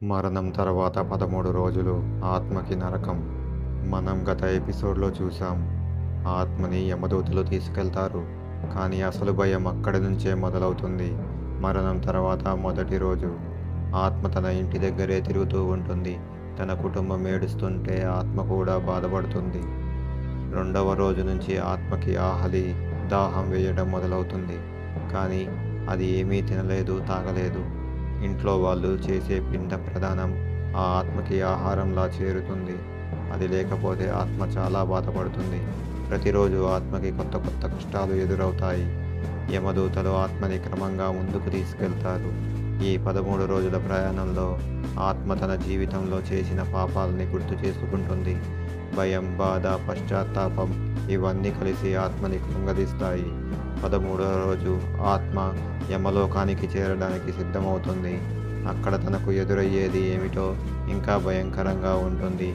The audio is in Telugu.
మరణం తర్వాత 13 రోజులు ఆత్మకి నరకం. మనం గత ఎపిసోడ్‌లో చూసాం. ఆత్మని యమదూతలు తీసుకెళ్తారు. కానీ అసలు భయం అక్కడి నుంచే మొదలవుతుంది. మరణం తర్వాత మొదటి రోజు ఆత్మ తన ఇంటి దగ్గరే తిరుగుతూ ఉంటుంది. తన కుటుంబం ఏడుస్తుంటే ఆత్మ కూడా బాధపడుతుంది. రెండవ రోజు నుంచి ఆత్మకి ఆకలి, దాహం వేయడం మొదలవుతుంది. కానీ అది ఏమీ తినలేదు, తాగలేదు. ఇంట్లో వాళ్ళు చేసే పిండ ప్రదానం ఆ ఆత్మకి ఆహారంలా చేరుతుంది. అది లేకపోతే ఆత్మ చాలా బాధపడుతుంది. ప్రతిరోజు ఆత్మకి కొత్త కొత్త కష్టాలు ఎదురవుతాయి. యమదూతలు ఆత్మని క్రమంగా ముందుకు తీసుకెళ్తారు. ఈ 13 రోజుల ప్రయాణంలో ఆత్మ తన జీవితంలో చేసిన పాపాలని గుర్తు చేసుకుంటుంది. భయం, బాధ, పశ్చాత్తాపం ఇవన్నీ కలిసి ఆత్మని కృంగదీస్తాయి. 13వ రోజు ఆత్మ యమలోకానికి చేరడానికి సిద్ధమవుతుంది. అక్కడ తనకు ఎదురయ్యేది ఏమిటో ఇంకా భయంకరంగా ఉంటుంది.